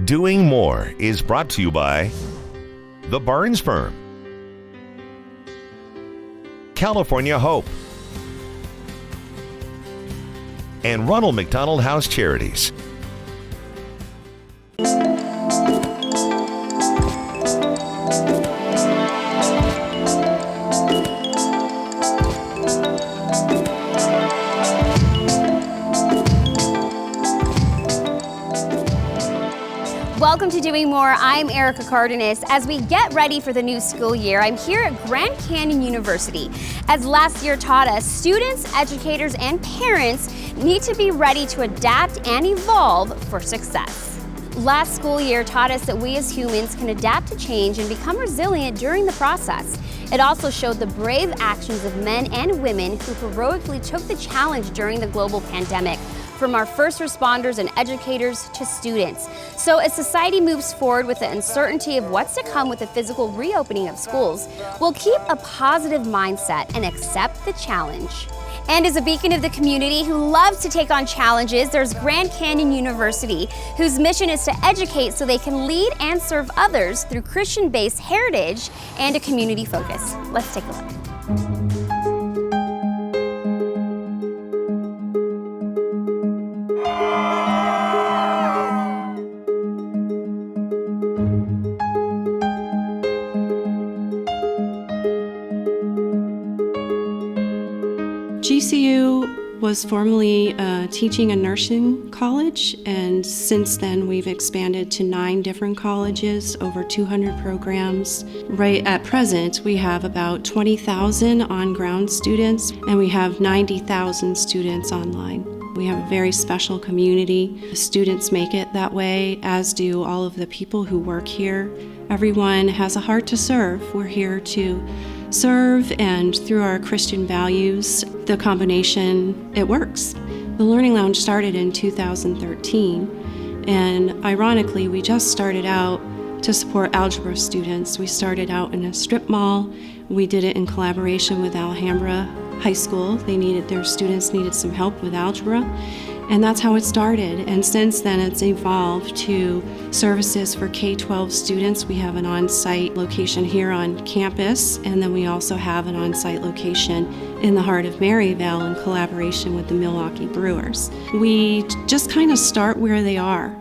Doing More is brought to you by The Barnes Firm, California Hope, and Ronald McDonald House Charities. Welcome to Doing More. I'm Erica Cardenas. As we get ready for the new school year, I'm here at Grand Canyon University. As last year taught us, students, educators, and parents need to be ready to adapt and evolve for success. Last school year taught us that we as humans can adapt to change and become resilient during the process. It also showed the brave actions of men and women who heroically took the challenge during the global pandemic, from our first responders and educators to students. So as society moves forward with the uncertainty of what's to come with the physical reopening of schools, we'll keep a positive mindset and accept the challenge. And as a beacon of the community who loves to take on challenges, there's Grand Canyon University, whose mission is to educate so they can lead and serve others through Christian-based heritage and a community focus. Let's take a look. GCU was formerly a teaching and nursing college, and since then we've expanded to 9 different colleges, over 200 programs. Right at present, we have about 20,000 on-ground students, and we have 90,000 students online. We have a very special community. The students make it that way, as do all of the people who work here. Everyone has a heart to serve. We're here to serve, and through our Christian values, the combination, it works. The Learning Lounge started in 2013, and ironically, we just started out to support algebra students. We started out in a strip mall. We did it in collaboration with Alhambra High School. Their students needed some help with algebra, and that's how it started. And since then, it's evolved to services for K-12 students. We have an on-site location here on campus, and then we also have an on-site location in the heart of Maryvale in collaboration with the Milwaukee Brewers. We just kind of start where they are.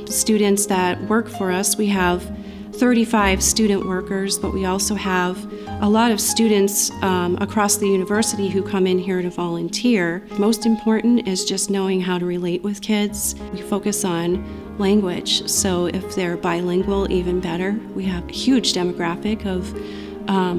Students that work for us, we have 35 student workers, but we also have a lot of students across the university who come in here to volunteer. Most important is just knowing how to relate with kids. We focus on language, so if they're bilingual, even better. We have a huge demographic of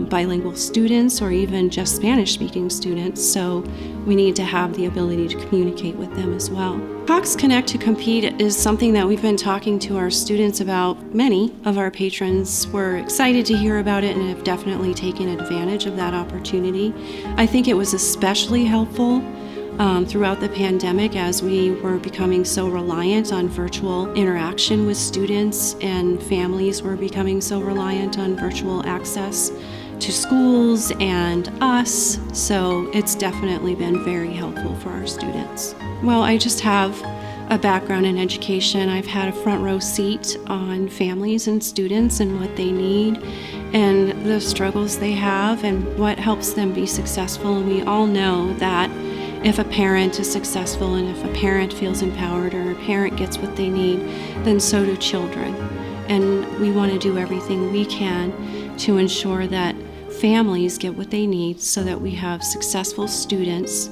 bilingual students or even just Spanish-speaking students, so we need to have the ability to communicate with them as well. Cox Connect to Compete is something that we've been talking to our students about. Many of our patrons were excited to hear about it and have definitely taken advantage of that opportunity. I think it was especially helpful throughout the pandemic as we were becoming so reliant on virtual interaction with students, and families were becoming so reliant on virtual access to schools and us. So it's definitely been very helpful for our students. Well, I just have a background in education. I've had a front row seat on families and students and what they need and the struggles they have and what helps them be successful. And we all know that if a parent is successful and if a parent feels empowered or a parent gets what they need, then so do children. And we want to do everything we can to ensure that families get what they need so that we have successful students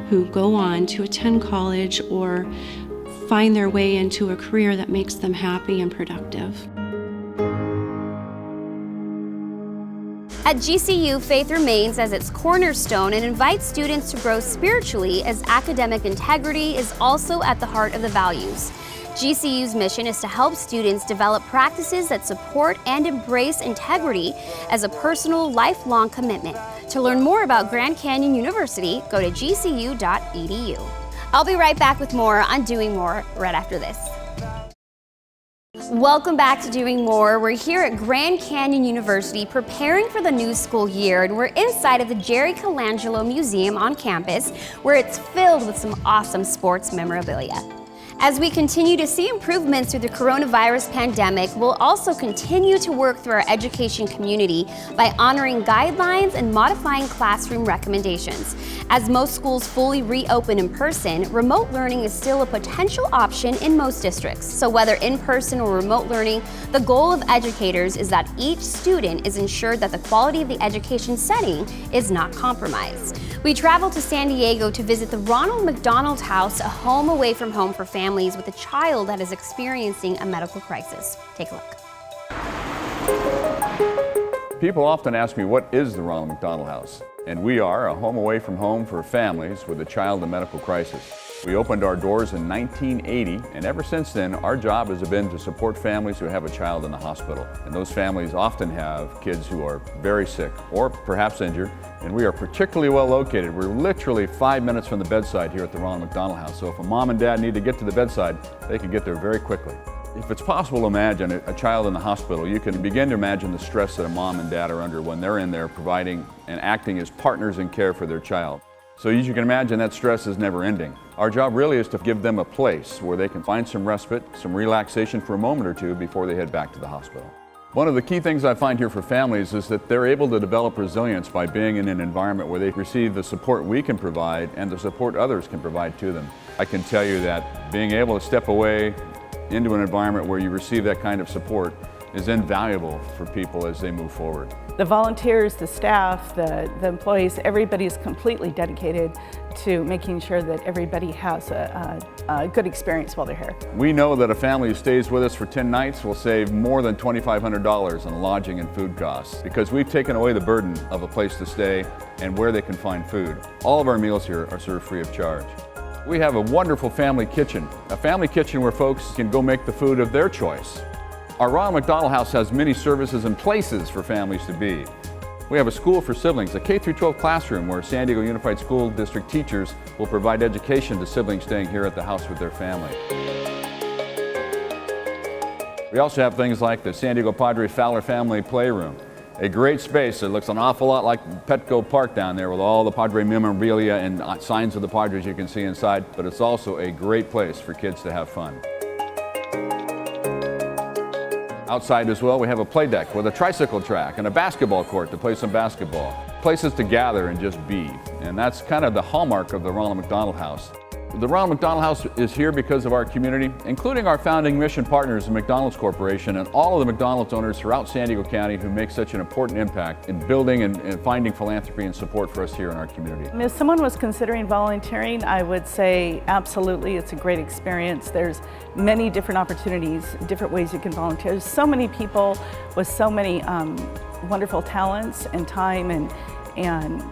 who go on to attend college or find their way into a career that makes them happy and productive. At GCU, faith remains as its cornerstone and invites students to grow spiritually, as academic integrity is also at the heart of the values. GCU's mission is to help students develop practices that support and embrace integrity as a personal, lifelong commitment. To learn more about Grand Canyon University, go to gcu.edu. I'll be right back with more on Doing More right after this. Welcome back to Doing More. We're here at Grand Canyon University preparing for the new school year, and we're inside of the Jerry Colangelo Museum on campus, where it's filled with some awesome sports memorabilia. As we continue to see improvements through the coronavirus pandemic, we'll also continue to work through our education community by honoring guidelines and modifying classroom recommendations. As most schools fully reopen in person, remote learning is still a potential option in most districts. So whether in person or remote learning, the goal of educators is that each student is ensured that the quality of the education setting is not compromised. We traveled to San Diego to visit the Ronald McDonald House, a home away from home for families with a child that is experiencing a medical crisis. Take a look. People often ask me, what is the Ronald McDonald House? And we are a home away from home for families with a child in medical crisis. We opened our doors in 1980, and ever since then, our job has been to support families who have a child in the hospital. And those families often have kids who are very sick or perhaps injured, and we are particularly well located. We're literally 5 minutes from the bedside here at the Ronald McDonald House, so if a mom and dad need to get to the bedside, they can get there very quickly. If it's possible to imagine a child in the hospital, you can begin to imagine the stress that a mom and dad are under when they're in there providing and acting as partners in care for their child. So as you can imagine, that stress is never ending. Our job really is to give them a place where they can find some respite, some relaxation for a moment or two before they head back to the hospital. One of the key things I find here for families is that they're able to develop resilience by being in an environment where they receive the support we can provide and the support others can provide to them. I can tell you that being able to step away into an environment where you receive that kind of support is invaluable for people as they move forward. The volunteers, the staff, the employees, everybody is completely dedicated to making sure that everybody has a good experience while they're here. We know that a family who stays with us for 10 nights will save more than $2,500 on lodging and food costs because we've taken away the burden of a place to stay and where they can find food. All of our meals here are served free of charge. We have a wonderful family kitchen where folks can go make the food of their choice. Our Ronald McDonald House has many services and places for families to be. We have a school for siblings, a K-12 classroom where San Diego Unified School District teachers will provide education to siblings staying here at the house with their family. We also have things like the San Diego Padre Fowler Family Playroom, a great space that looks an awful lot like Petco Park down there with all the Padre memorabilia and signs of the Padres you can see inside, but it's also a great place for kids to have fun. Outside as well, we have a play deck with a tricycle track and a basketball court to play some basketball. Places to gather and just be. And that's kind of the hallmark of the Ronald McDonald House. The Ronald McDonald House is here because of our community, including our founding mission partners, the McDonald's Corporation, and all of the McDonald's owners throughout San Diego County who make such an important impact in building and finding philanthropy and support for us here in our community. If someone was considering volunteering, I would say absolutely, it's a great experience. There's many different opportunities, different ways you can volunteer. There's so many people with so many wonderful talents and time and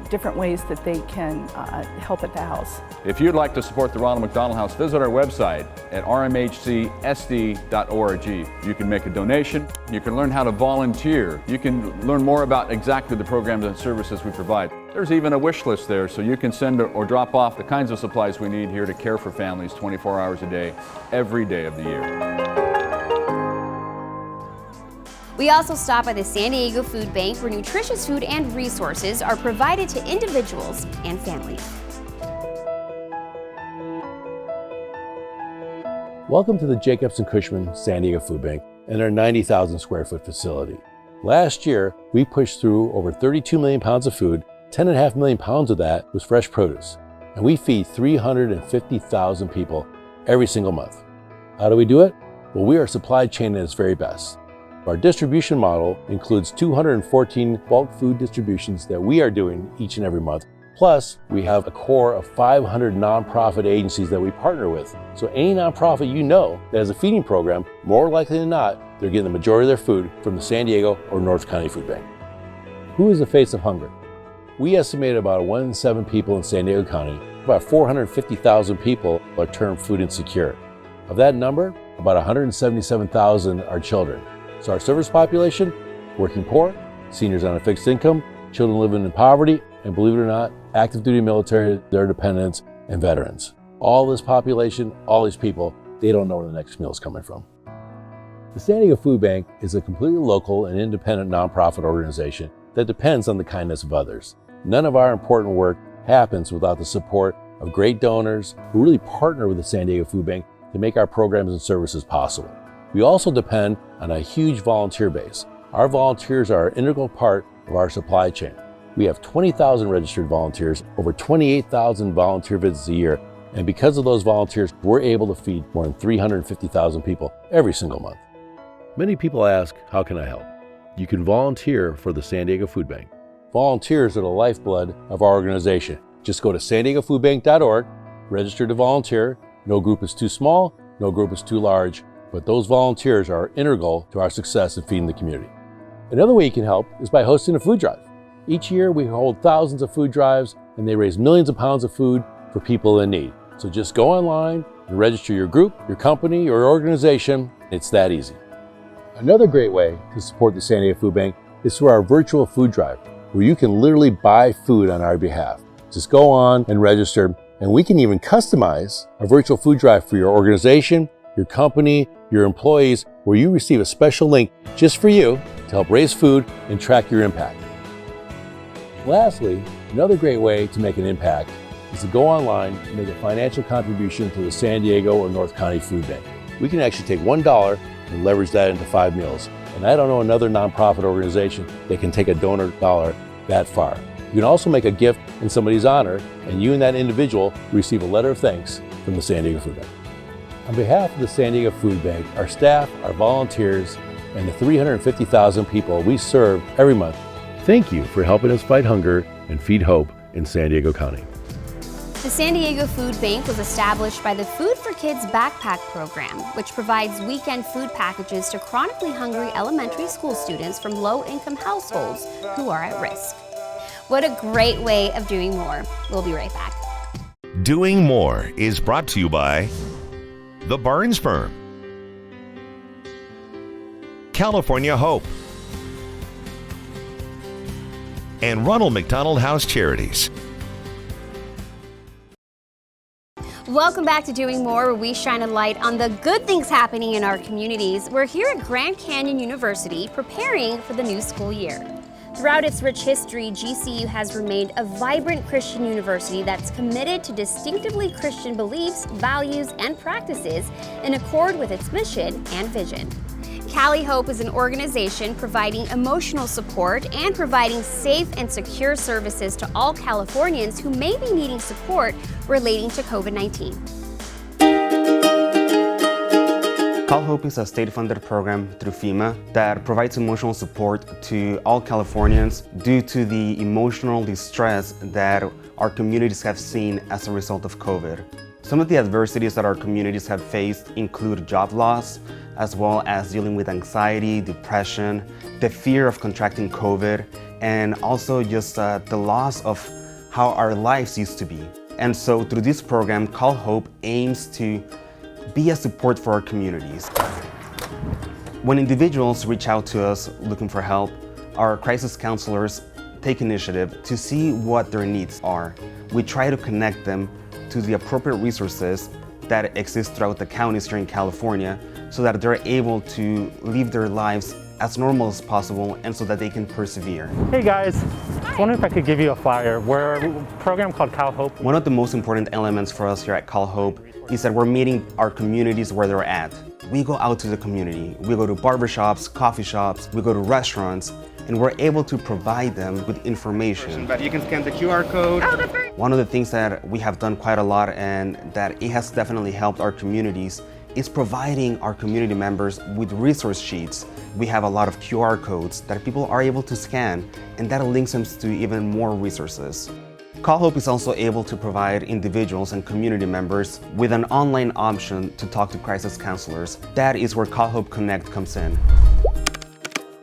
different ways that they can help at the house. If you'd like to support the Ronald McDonald House, visit our website at rmhcsd.org. You can make a donation, you can learn how to volunteer, you can learn more about exactly the programs and services we provide. There's even a wish list there so you can send or drop off the kinds of supplies we need here to care for families 24 hours a day, every day of the year. We also stop by the San Diego Food Bank where nutritious food and resources are provided to individuals and families. Welcome to the Jacobs & Cushman San Diego Food Bank and our 90,000 square foot facility. Last year, we pushed through over 32 million pounds of food. 10.5 million pounds of that was fresh produce. And we feed 350,000 people every single month. How do we do it? Well, we are supply chain at its very best. Our distribution model includes 214 bulk food distributions that we are doing each and every month. Plus, we have a core of 500 nonprofit agencies that we partner with. So any nonprofit you know that has a feeding program, more likely than not, they're getting the majority of their food from the San Diego or North County Food Bank. Who is the face of hunger? We estimate about 1 in 7 people in San Diego County, about 450,000 people are termed food insecure. Of that number, about 177,000 are children. So our service population, working poor, seniors on a fixed income, children living in poverty, and believe it or not, active duty military, their dependents, and veterans. All this population, all these people, they don't know where the next meal is coming from. The San Diego Food Bank is a completely local and independent nonprofit organization that depends on the kindness of others. None of our important work happens without the support of great donors who really partner with the San Diego Food Bank to make our programs and services possible. We also depend on a huge volunteer base. Our volunteers are an integral part of our supply chain. We have 20,000 registered volunteers, over 28,000 volunteer visits a year, and because of those volunteers, we're able to feed more than 350,000 people every single month. Many people ask, how can I help? You can volunteer for the San Diego Food Bank. Volunteers are the lifeblood of our organization. Just go to SanDiegoFoodBank.org, register to volunteer. No group is too small, no group is too large, but those volunteers are integral to our success in feeding the community. Another way you can help is by hosting a food drive. Each year we hold thousands of food drives and they raise millions of pounds of food for people in need. So just go online and register your group, your company, or organization. It's that easy. Another great way to support the San Diego Food Bank is through our virtual food drive, where you can literally buy food on our behalf. Just go on and register, and we can even customize a virtual food drive for your organization, your company, your employees, where you receive a special link just for you to help raise food and track your impact. Lastly, another great way to make an impact is to go online and make a financial contribution to the San Diego or North County Food Bank. We can actually take $1 and leverage that into 5 meals. And I don't know another nonprofit organization that can take a donor dollar that far. You can also make a gift in somebody's honor, and you and that individual receive a letter of thanks from the San Diego Food Bank. On behalf of the San Diego Food Bank, our staff, our volunteers, and the 350,000 people we serve every month, thank you for helping us fight hunger and feed hope in San Diego County. The San Diego Food Bank was established by the Food for Kids Backpack Program, which provides weekend food packages to chronically hungry elementary school students from low-income households who are at risk. What a great way of doing more. We'll be right back. Doing More is brought to you by The Barnes Firm, California Hope, and Ronald McDonald House Charities. Welcome back to Doing More, where we shine a light on the good things happening in our communities. We're here at Grand Canyon University preparing for the new school year. Throughout its rich history, GCU has remained a vibrant Christian university that's committed to distinctively Christian beliefs, values, and practices in accord with its mission and vision. CalHOPE is an organization providing emotional support and providing safe and secure services to all Californians who may be needing support relating to COVID-19. CalHOPE is a state-funded program through FEMA that provides emotional support to all Californians due to the emotional distress that our communities have seen as a result of COVID. Some of the adversities that our communities have faced include job loss, as well as dealing with anxiety, depression, the fear of contracting COVID, and also just the loss of how our lives used to be. And so through this program, CalHOPE aims to be a support for our communities. When individuals reach out to us looking for help, our crisis counselors take initiative to see what their needs are. We try to connect them to the appropriate resources that exist throughout the counties here in California so that they're able to live their lives as normal as possible and so that they can persevere. Hey guys, I was wondering if I could give you a flyer. We're a program called CalHOPE. One of the most important elements for us here at CalHOPE is that we're meeting our communities where they're at. We go out to the community. We go to barbershops, coffee shops, we go to restaurants, and we're able to provide them with information. But you can scan the QR code. Oh, that's great. One of the things that we have done quite a lot and that it has definitely helped our communities is providing our community members with resource sheets. We have a lot of QR codes that people are able to scan, and that links them to even more resources. CalHOPE is also able to provide individuals and community members with an online option to talk to crisis counselors. That is where CalHOPE Connect comes in.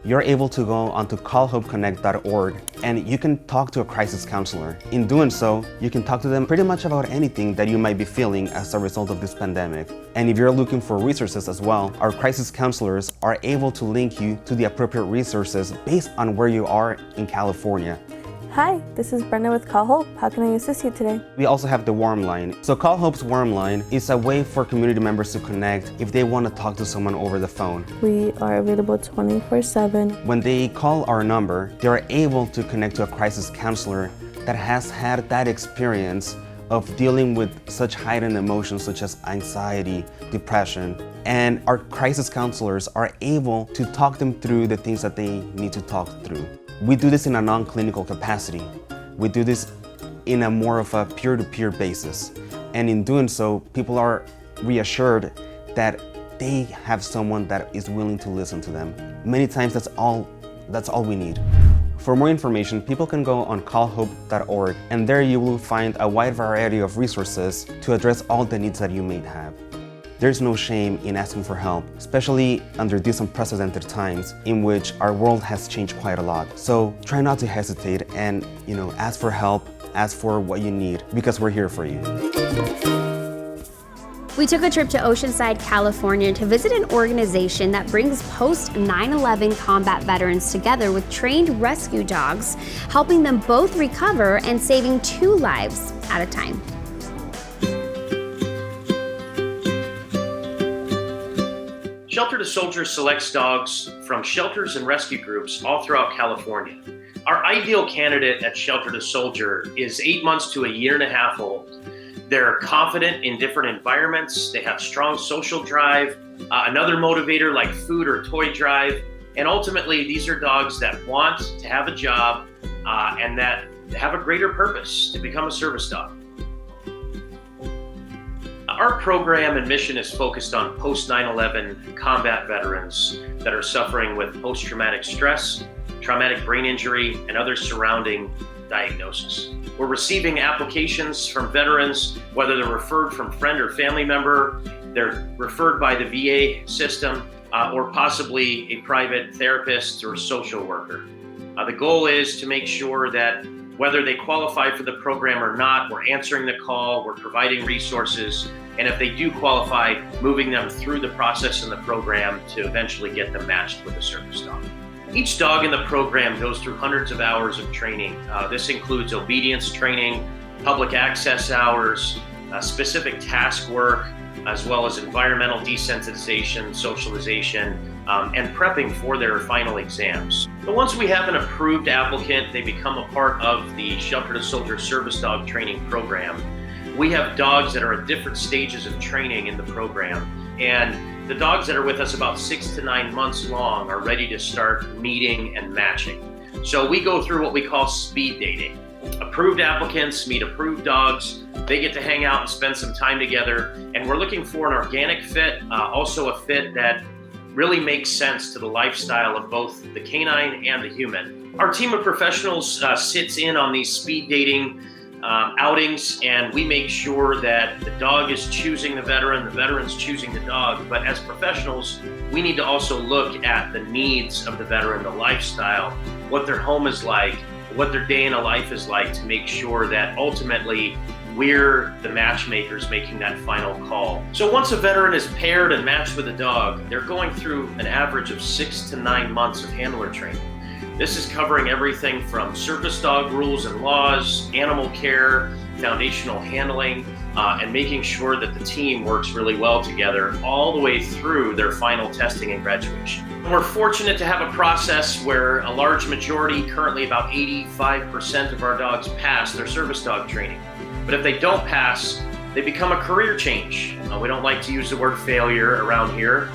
You're able to go onto calhopeconnect.org and you can talk to a crisis counselor. In doing so, you can talk to them pretty much about anything that you might be feeling as a result of this pandemic. And if you're looking for resources as well, our crisis counselors are able to link you to the appropriate resources based on where you are in California. Hi, this is Brenda with CalHOPE. How can I assist you today? We also have the Warm Line. So CalHOPE's Warm Line is a way for community members to connect if they want to talk to someone over the phone. We are available 24/7. When they call our number, they're able to connect to a crisis counselor that has had that experience of dealing with such heightened emotions such as anxiety, depression, and our crisis counselors are able to talk them through the things that they need to talk through. We do this in a non-clinical capacity. We do this in a more of a peer-to-peer basis. And in doing so, people are reassured that they have someone that is willing to listen to them. Many times that's all we need. For more information, people can go on CalHOPE.org, and there you will find a wide variety of resources to address all the needs that you may have. There's no shame in asking for help, especially under these unprecedented times in which our world has changed quite a lot. So try not to hesitate and, ask for help, ask for what you need, because we're here for you. We took a trip to Oceanside, California to visit an organization that brings post-9/11 combat veterans together with trained rescue dogs, helping them both recover and saving 2 lives at a time. Shelter to Soldier selects dogs from shelters and rescue groups all throughout California. Our ideal candidate at Shelter to Soldier is 8 months to a year and a half old. They're confident in different environments, they have strong social drive, another motivator like food or toy drive, and ultimately these are dogs that want to have a job and that have a greater purpose to become a service dog. Our program and mission is focused on post-9/11 combat veterans that are suffering with post-traumatic stress, traumatic brain injury, and other surrounding diagnoses. We're receiving applications from veterans, whether they're referred from friend or family member, they're referred by the VA system, or possibly a private therapist or social worker. The goal is to make sure that whether they qualify for the program or not, we're answering the call, we're providing resources, and if they do qualify, moving them through the process in the program to eventually get them matched with a service dog. Each dog in the program goes through hundreds of hours of training. This includes obedience training, public access hours, specific task work, as well as environmental desensitization, socialization, and prepping for their final exams. But once we have an approved applicant, they become a part of the Shelter to Soldier Service Dog Training Program. We have dogs that are at different stages of training in the program, and the dogs that are with us about 6 to 9 months long are ready to start meeting and matching. So we go through what we call speed dating. Approved applicants meet approved dogs. They get to hang out and spend some time together. And we're looking for an organic fit, also a fit that really makes sense to the lifestyle of both the canine and the human. Our team of professionals sits in on these speed dating outings, and we make sure that the dog is choosing the veteran's choosing the dog. But as professionals, we need to also look at the needs of the veteran, the lifestyle, what their home is like, what their day in a life is like, to make sure that ultimately we're the matchmakers making that final call. So once a veteran is paired and matched with a dog, they're going through an average of 6 to 9 months of handler training. This is covering everything from service dog rules and laws, animal care, foundational handling, and making sure that the team works really well together all the way through their final testing and graduation. We're fortunate to have a process where a large majority, currently about 85% of our dogs, pass their service dog training. But if they don't pass, they become a career change. We don't like to use the word failure around here.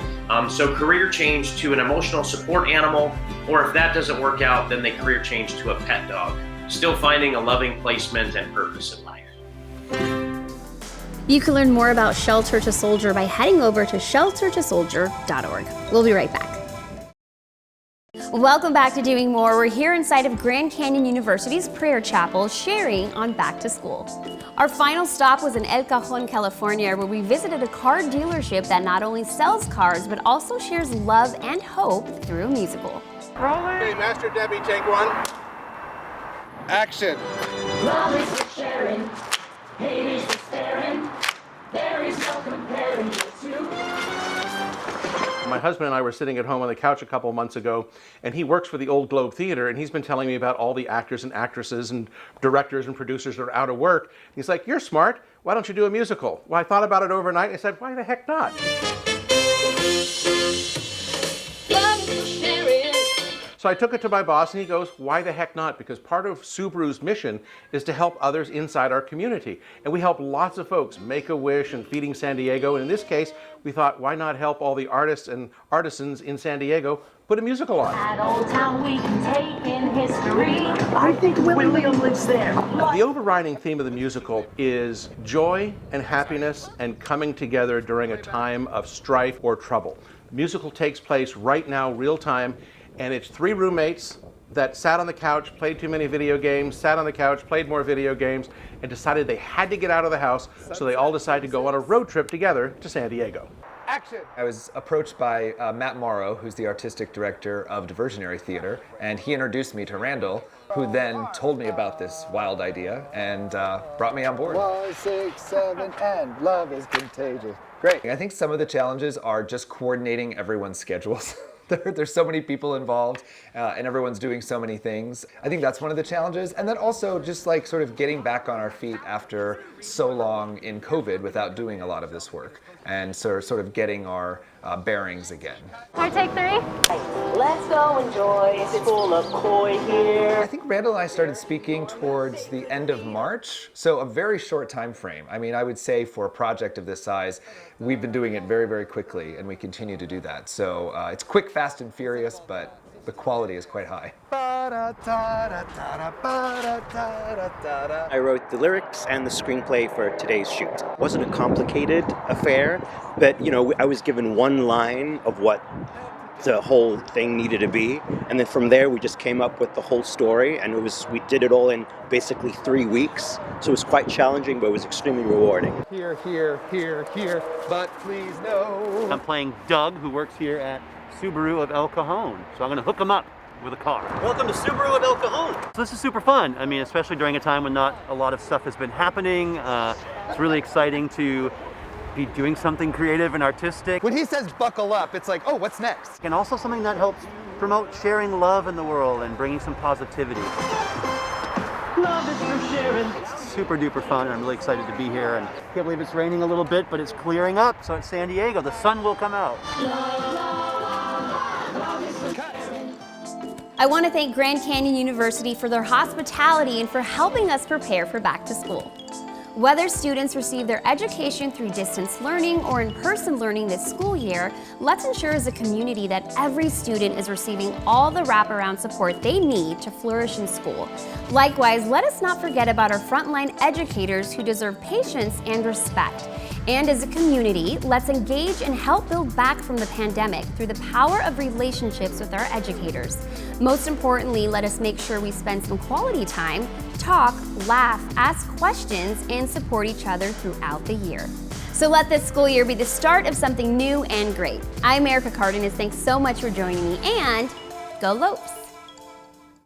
So career change to an emotional support animal, or if that doesn't work out, then they career change to a pet dog, still finding a loving placement and purpose in life. You can learn more about Shelter to Soldier by heading over to sheltertosoldier.org. We'll be right back. Welcome back to Doing More. We're here inside of Grand Canyon University's prayer chapel, sharing on back to school. Our final stop was in El Cajon, California, where we visited a car dealership that not only sells cars, but also shares love and hope through a musical. Okay, Master Debbie, take one. Action. Love is for sharing, hate is for sparing, there is no comparing the two. My husband and I were sitting at home on the couch a couple months ago, and he works for the Old Globe Theater, and he's been telling me about all the actors and actresses and directors and producers that are out of work. He's like, "You're smart, why don't you do a musical?" Well, I thought about it overnight, and I said, why the heck not? So I took it to my boss and he goes, why the heck not? Because part of Subaru's mission is to help others inside our community. And we help lots of folks, Make-A-Wish and Feeding San Diego. And in this case, we thought, why not help all the artists and artisans in San Diego put a musical on? At Old Town we can take in history. I think William lives there. The overriding theme of the musical is joy and happiness and coming together during a time of strife or trouble. The musical takes place right now, real time, and it's 3 roommates that sat on the couch, played too many video games, sat on the couch, played more video games, and decided they had to get out of the house, so they all decided to go on a road trip together to San Diego. Action! I was approached by Matt Morrow, who's the artistic director of Diversionary Theater, and he introduced me to Randall, who then told me about this wild idea and brought me on board. 1, 6, 7, and love is contagious. Great. I think some of the challenges are just coordinating everyone's schedules. There's so many people involved and everyone's doing so many things. I think that's one of the challenges. And then also just like sort of getting back on our feet after so long in COVID without doing a lot of this work. And so sort of getting our bearings again. Can I take 3? Let's go enjoy. It's full of koi here. I think Randall and I started speaking towards the end of March, so a very short time frame. I mean, I would say for a project of this size, we've been doing it very, very quickly, and we continue to do that. So it's quick, fast, and furious, but the quality is quite high. I wrote the lyrics and the screenplay for today's shoot. It wasn't a complicated affair, but you know, I was given one line of what the whole thing needed to be, and then from there we just came up with the whole story, and we did it all in basically 3 weeks. So it was quite challenging, but it was extremely rewarding. Here, here, here, here, but please no. I'm playing Doug, who works here at Subaru of El Cajon. So I'm gonna hook him up with a car. Welcome to Subaru of El Cajon. So this is super fun. I mean, especially during a time when not a lot of stuff has been happening. It's really exciting to be doing something creative and artistic. When he says buckle up, it's like, oh, what's next? And also something that helps promote sharing love in the world and bringing some positivity. Love is for sharing. It's super duper fun, and I'm really excited to be here. And I can't believe it's raining a little bit, but it's clearing up. So it's San Diego, the sun will come out. I want to thank Grand Canyon University for their hospitality and for helping us prepare for back to school. Whether students receive their education through distance learning or in-person learning this school year, let's ensure as a community that every student is receiving all the wraparound support they need to flourish in school. Likewise, let us not forget about our frontline educators who deserve patience and respect. And as a community, let's engage and help build back from the pandemic through the power of relationships with our educators. Most importantly, let us make sure we spend some quality time, talk, laugh, ask questions, and support each other throughout the year. So let this school year be the start of something new and great. I'm Erica Cardenas. Thanks so much for joining me, and go Lopes!